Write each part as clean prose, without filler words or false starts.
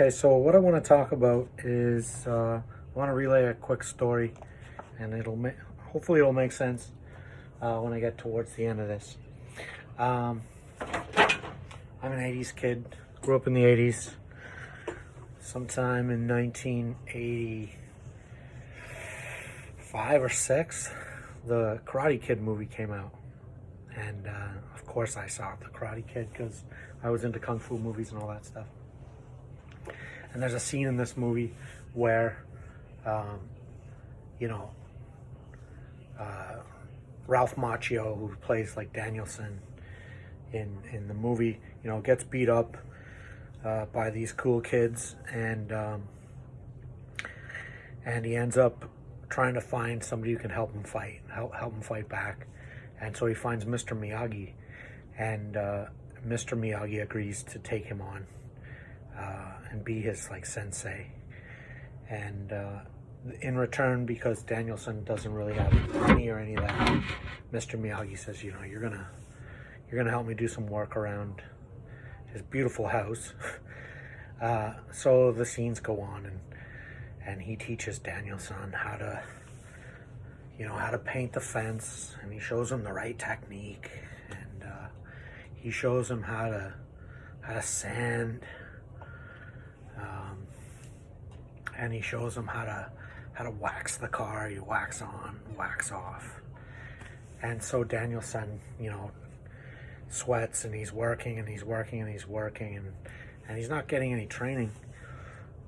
Okay, so what I want to talk about is I want to relay a quick story, and hopefully it'll make sense when I get towards the end of this. Um, I'm an 80s kid, grew up in the 80s, sometime in 1985 or 6, the Karate Kid movie came out. And of course I saw the Karate Kid because I was into Kung Fu movies and all that stuff. And there's a scene in this movie where, Ralph Macchio, who plays like Danielson in the movie, gets beat up by these cool kids, and he ends up trying to find somebody who can help him fight back. And so he finds Mr. Miyagi, and Mr. Miyagi agrees to take him on and be his sensei. And in return, because Danielson doesn't really have money or any of that, Mr. Miyagi says, you're gonna help me do some work around his beautiful house. So the scenes go on, and he teaches Danielson how to paint the fence, and he shows him the right technique, and he shows him how to sand, and he shows him how to wax the car. You wax on, wax off. And so Danielson, sweats, and he's working and he's working and he's working, and he's not getting any training,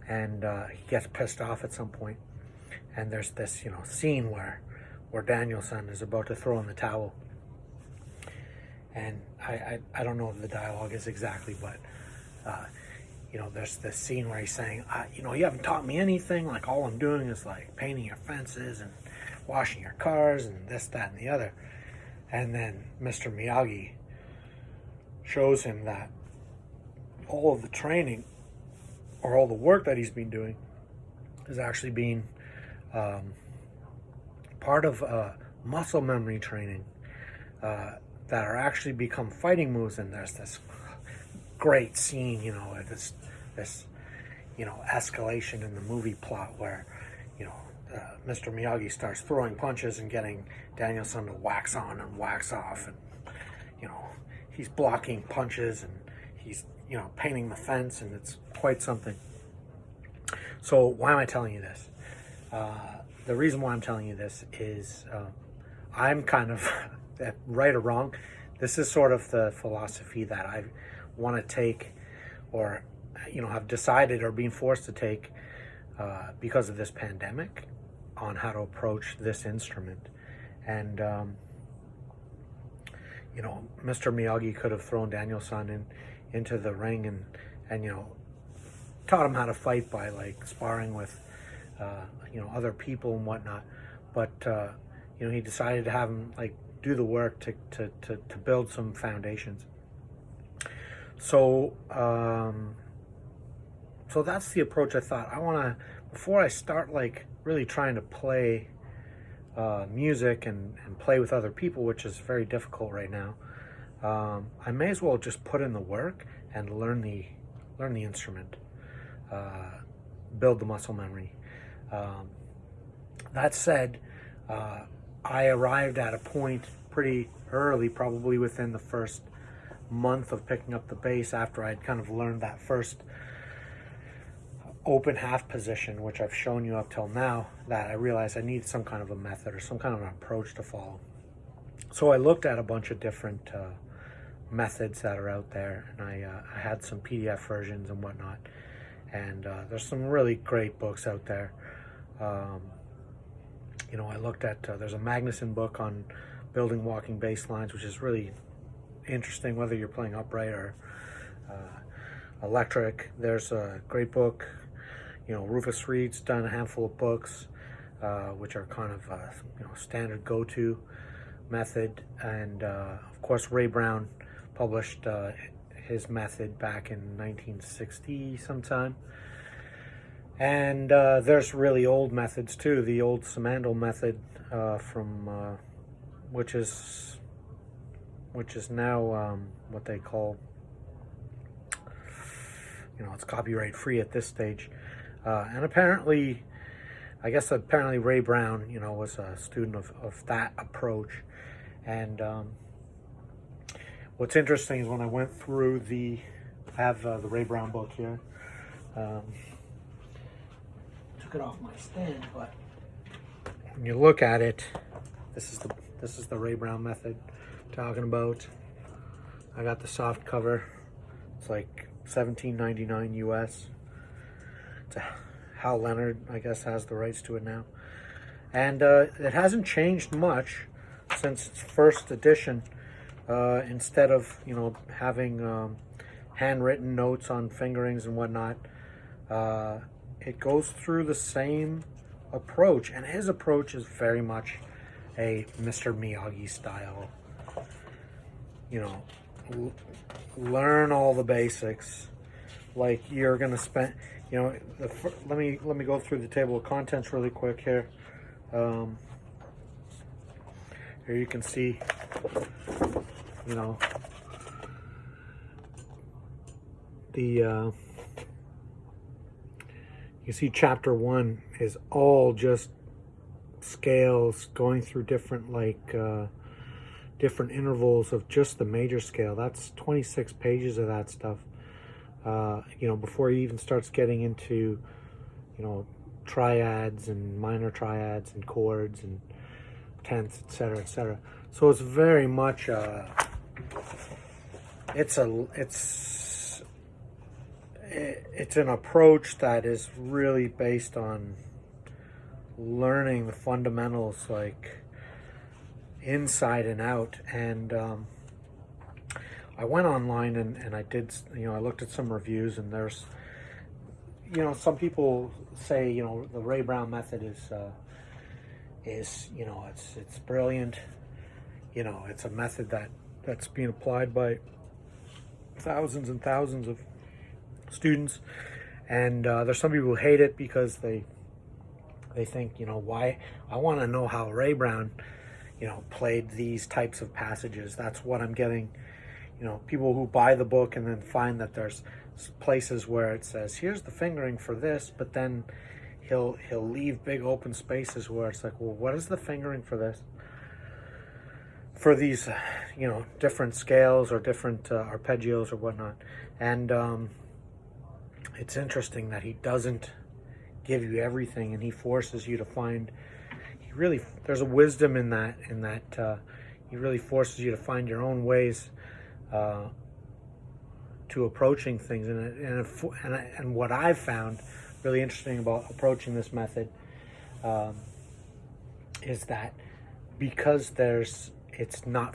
and he gets pissed off at some point. And there's this scene where Danielson is about to throw in the towel, and I don't know what the dialogue is exactly, but there's this scene where he's saying, you haven't taught me anything. Like, all I'm doing is painting your fences and washing your cars and this, that, and the other. And then Mr. Miyagi shows him that all of the training, or all the work that he's been doing, is actually being part of muscle memory training that are actually become fighting moves. And there's this great scene, this escalation in the movie plot where Mr. Miyagi starts throwing punches and getting Danielson to wax on and wax off, and he's blocking punches, and he's painting the fence, and it's quite something. So why am I telling you this? The reason why I'm telling you this is I'm kind of, right or wrong, this is sort of the philosophy that I want to take, or have decided or been forced to take because of this pandemic, on how to approach this instrument. And Mr. Miyagi could have thrown Danielson into the ring and taught him how to fight by sparring with other people and whatnot, but he decided to have him do the work to build some foundations. So so that's the approach I thought I want to, before I start really trying to play music and play with other people, which is very difficult right now. I may as well just put in the work and learn the instrument, build the muscle memory. That said, I arrived at a point pretty early, probably within the first month of picking up the bass, after I'd kind of learned that first open half position, which I've shown you up till now, that I realized I need some kind of a method or some kind of an approach to follow. So I looked at a bunch of different methods that are out there, and I had some PDF versions and whatnot, and there's some really great books out there. I looked at, there's a Magnuson book on building walking bass lines, which is really interesting, whether you're playing upright or electric. There's a great book, Rufus Reed's done a handful of books, which are kind of standard go-to method. And of course, Ray Brown published his method back in 1960 sometime. And there's really old methods too. The old Simandl method from which is now what they call, it's copyright free at this stage. And apparently, apparently Ray Brown, was a student of that approach. And what's interesting is when I went through I have the Ray Brown book here. Took it off my stand, but when you look at it, this is the Ray Brown method I'm talking about. I got the soft cover. It's like $17.99 US. It's Hal Leonard, I guess, has the rights to it now. And it hasn't changed much since its first edition. Instead of, having handwritten notes on fingerings and whatnot, it goes through the same approach. And his approach is very much a Mr. Miyagi style. Learn all the basics. Like you're gonna spend, let me go through the table of contents really quick here. Here you can see, you see chapter 1 is all just scales going through different different intervals of just the major scale. That's 26 pages of that stuff. Before he even starts getting into, triads and minor triads and chords and tenths, etc., etc. So it's very much it's an approach that is really based on learning the fundamentals, like inside and out. And I went online and I did, I looked at some reviews, and there's, some people say, the Ray Brown method is it's brilliant. It's a method that's being applied by thousands and thousands of students. And there's some people who hate it because they think, why, I want to know how Ray Brown, played these types of passages. That's what I'm getting. People who buy the book and then find that there's places where it says, here's the fingering for this, but then he'll leave big open spaces where it's like, well, what is the fingering for this? For these, different scales or different arpeggios or whatnot. And it's interesting that he doesn't give you everything, and he forces you to find, there's a wisdom in that he really forces you to find your own ways to approaching things. And what I've found really interesting about approaching this method is that because it's not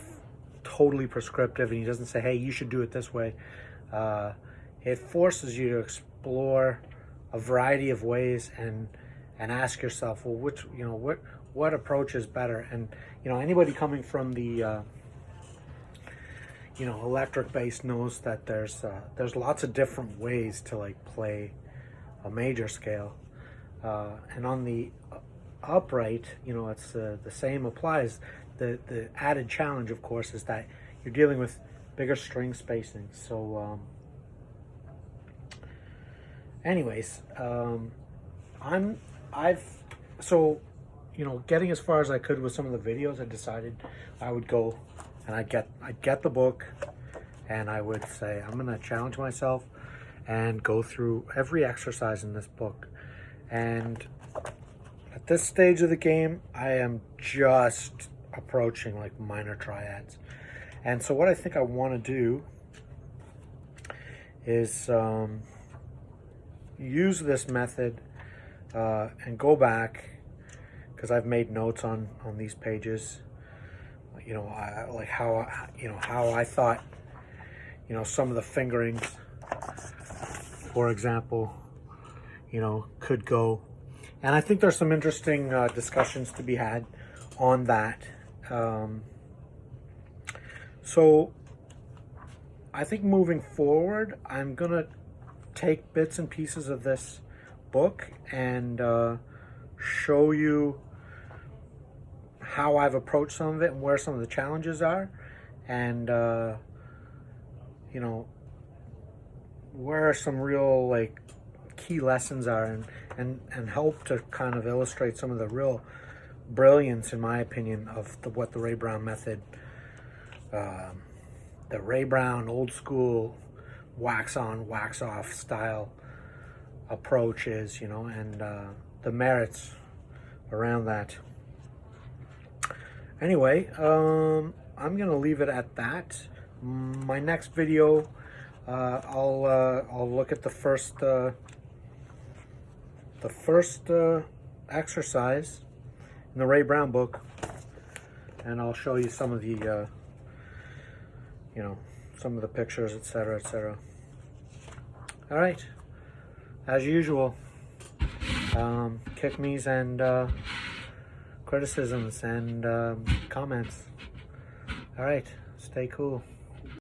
totally prescriptive, and he doesn't say, hey, you should do it this way, it forces you to explore a variety of ways and ask yourself, well, what approach is better? And anybody coming from the electric bass knows that there's lots of different ways to play a major scale, and on the upright, it's the same applies. The added challenge, of course, is that you're dealing with bigger string spacing. So anyways, getting as far as I could with some of the videos, I decided I would go and I'd get the book, and I would say, I'm going to challenge myself and go through every exercise in this book. And at this stage of the game, I am just approaching minor triads. And so what I think I want to do is use this method and go back, because I've made notes on these pages, how I thought, some of the fingerings, for example, could go. And I think there's some interesting discussions to be had on that. So I think moving forward, I'm gonna take bits and pieces of this book and show you how I've approached some of it and where some of the challenges are, and where some real like key lessons are, and help to kind of illustrate some of the real brilliance, in my opinion, of what the Ray Brown method, the Ray Brown old school wax on, wax off style approach is, you know, and the merits around that. Anyway, I'm gonna leave it at that. My next video, I'll look at the first exercise in the Ray Brown book, and I'll show you some of the you know, some of the pictures, etc., etc. All right, as usual, kick me's and criticisms and comments. All right, stay cool.